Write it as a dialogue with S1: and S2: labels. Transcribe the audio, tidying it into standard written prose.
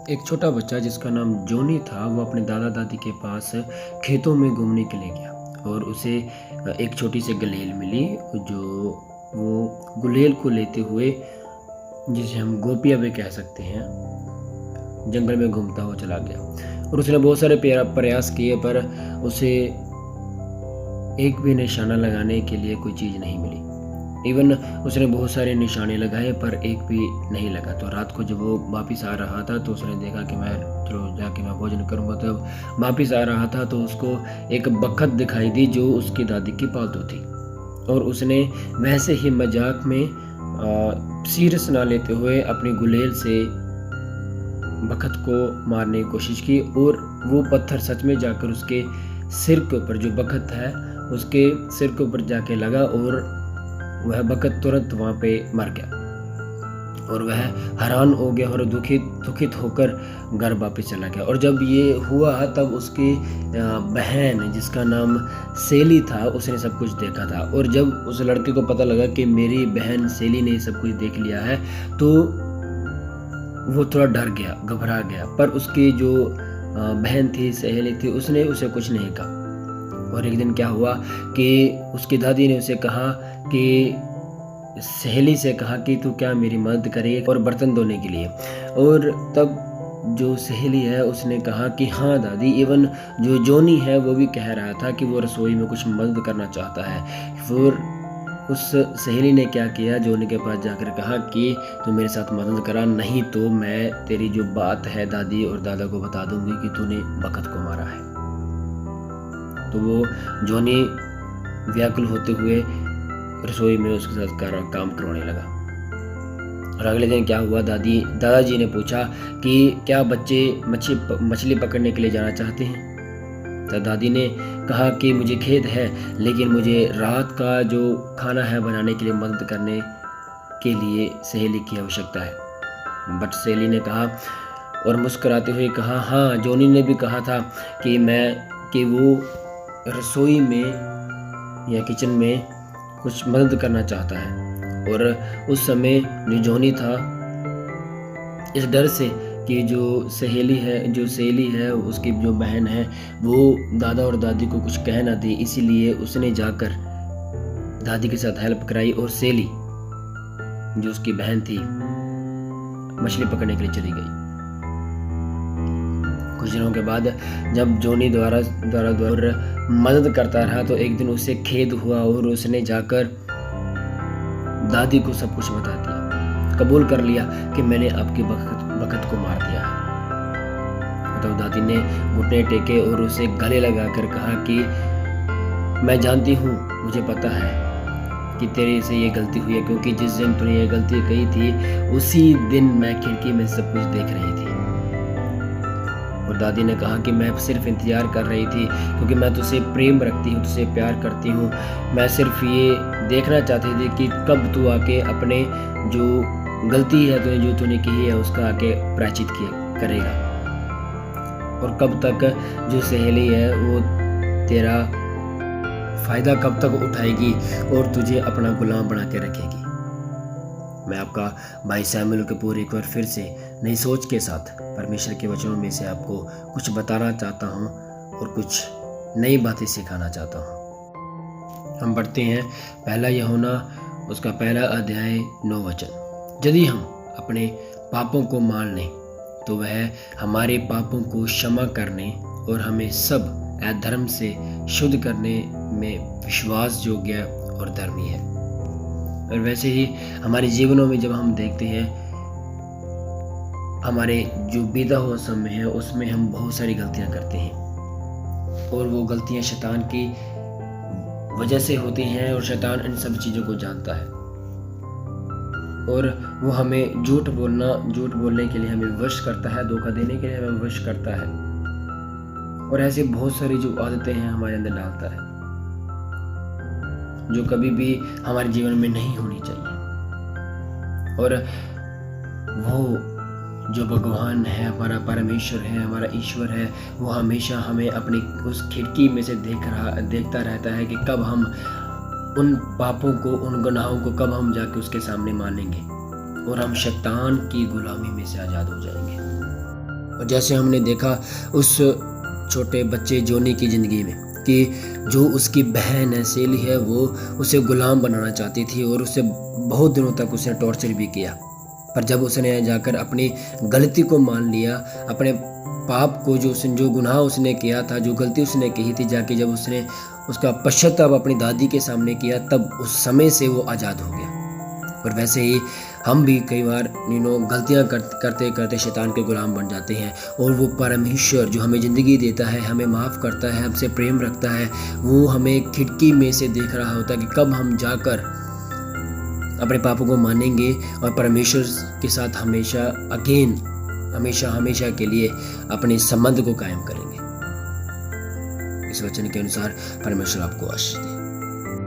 S1: एक छोटा बच्चा जिसका नाम जॉनी था, वो अपने दादा दादी के पास खेतों में घूमने के लिए गया और उसे एक छोटी सी गुलेल मिली। जो वो गुलेल को लेते हुए, जिसे हम गोपिया भी कह सकते हैं, जंगल में घूमता हुआ चला गया और उसने बहुत सारे प्रयास किए, पर उसे एक भी निशाना लगाने के लिए कोई चीज़ नहीं मिली। इवन उसने बहुत सारे निशाने लगाए पर एक भी नहीं लगा। तो रात को जब वो वापस आ रहा था तो उसने देखा कि मैं चलो जाके मैं भोजन करूँगा। तो वापस आ रहा था तो उसको एक बखत दिखाई दी जो उसकी दादी की पालतू थी, और उसने वैसे ही मजाक में सीरियस ना लेते हुए अपनी गुलेल से बखत को मारने की कोशिश की, और वो पत्थर सच में जाकर उसके सिर के ऊपर, जो बखत है उसके सिर के ऊपर जाके लगा, और वह बखत तुरंत वहाँ पे मर गया। और वह हैरान हो गया और दुखित होकर घर वापस चला गया। और जब ये हुआ तब उसकी बहन जिसका नाम सेली था, उसने सब कुछ देखा था। और जब उस लड़के को पता लगा कि मेरी बहन सेली ने सब कुछ देख लिया है, तो वो थोड़ा डर गया, घबरा गया। पर उसकी जो बहन थी, सहेली थी, उसने उसे कुछ नहीं कहा। और एक दिन क्या हुआ कि उसकी दादी ने उसे कहा कि सहेली से कहा कि तू क्या मेरी मदद करेगी और बर्तन धोने के लिए। और तब जो सहेली है उसने कहा कि हाँ दादी। इवन जो जॉनी है वो भी कह रहा था कि वो रसोई में कुछ मदद करना चाहता है। फिर उस सहेली ने क्या किया, जॉनी के पास जाकर कहा कि तू मेरे साथ मदद करा, नहीं तो मैं तेरी जो बात है दादी और दादा को बता दूंगी कि तूने बखत को मारा है। तो वो जॉनी व्याकुल होते हुए रसोई में उसके साथ काम करवाने लगा। और अगले दिन क्या हुआ, दादाजी ने पूछा कि क्या बच्चे मछली पकड़ने के लिए जाना चाहते हैं। तो दादी ने कहा कि मुझे खेद है, लेकिन मुझे रात का जो खाना है बनाने के लिए मदद करने के लिए सहेली की आवश्यकता है। बट सहेली ने कहा और मुस्कुराते हुए कहा, हाँ जॉनी ने भी कहा था कि वो रसोई में या किचन में कुछ मदद करना चाहता है। और उस समय जो जॉनी था, इस डर से कि जो सेली है उसकी जो बहन है वो दादा और दादी को कुछ कह ना दे, इसीलिए उसने जाकर दादी के साथ हेल्प कराई और सेली जो उसकी बहन थी मछली पकड़ने के लिए चली गई। कुछ दिनों के बाद जब जॉनी द्वारा मदद करता रहा तो एक दिन उसे खेद हुआ और उसने जाकर दादी को सब कुछ बता दिया, कबूल कर लिया कि मैंने आपकी बखत को मार दिया है। तो दादी ने घुटने टेके और उसे गले लगाकर कहा कि मैं जानती हूँ, मुझे पता है कि तेरे से ये गलती हुई है, क्योंकि जिस दिन तूने ये गलती कही थी उसी दिन मैं खिड़की में सब कुछ देख रही थी। और दादी ने कहा कि मैं सिर्फ इंतजार कर रही थी, क्योंकि मैं तुझसे प्रेम रखती हूँ, तुझसे प्यार करती हूँ। मैं सिर्फ ये देखना चाहती थी कि कब तू आके अपने जो गलती है जो तूने की है उसका आके प्रायश्चित करेगा, और कब तक जो सहेली है वो तेरा फायदा कब तक उठाएगी और तुझे अपना गुलाम बना के रखेगी। मैं आपका भाई सैमुअल कपूर एक बार फिर से नई सोच के साथ परमेश्वर के वचनों में से आपको कुछ बताना चाहता हूँ और कुछ नई बातें सिखाना चाहता हूँ। हम पढ़ते हैं पहला यूहन्ना उसका पहला अध्याय 9 वचन। यदि हम अपने पापों को मान लें तो वह हमारे पापों को क्षमा करने और हमें सब अधर्म से शुद्ध करने में विश्वास योग्य और धर्मी है। और वैसे ही हमारे जीवनों में जब हम देखते हैं, हमारे जो बीता हुआ समय है उसमें हम बहुत सारी गलतियां करते हैं, और वो गलतियां शैतान की वजह से होती हैं, और शैतान इन सब चीज़ों को जानता है, और वो हमें झूठ बोलने के लिए हमें विवश करता है, धोखा देने के लिए हमें विवश करता है, और ऐसे बहुत सारी जो आदतें हैं हमारे अंदर डालता है जो कभी भी हमारे जीवन में नहीं होनी चाहिए। और वो जो भगवान है, हमारा परमेश्वर है, हमारा ईश्वर है, वो हमेशा हमें अपनी उस खिड़की में से देखता रहता है कि कब हम उन पापों को, उन गुनाहों को कब हम जाके उसके सामने मानेंगे और हम शैतान की गुलामी में से आज़ाद हो जाएंगे। और जैसे हमने देखा उस छोटे बच्चे जोनी की ज़िंदगी में कि जो उसकी बहन है सेली है, वो उसे गुलाम बनाना चाहती थी और उसे बहुत दिनों तक उसने टॉर्चर भी किया। पर जब उसने जाकर अपनी गलती को मान लिया, अपने पाप को, जो गुनाह उसने किया था, जो गलती उसने की थी, जाके जब उसने उसका पश्चाताप अपनी दादी के सामने किया, तब उस समय से वो आज़ाद हो गया। और वैसे ही हम भी कई बार गलतियां करते करते शैतान के गुलाम बन जाते हैं, और वो परमेश्वर जो हमें ज़िंदगी देता है, हमें माफ़ करता है, हमसे प्रेम रखता है, वो हमें खिड़की में से देख रहा होता है कि कब हम जाकर अपने पापों को मानेंगे और परमेश्वर के साथ हमेशा के लिए अपने संबंध को कायम करेंगे। इस वचन के अनुसार परमेश्वर आपको आशीष दे।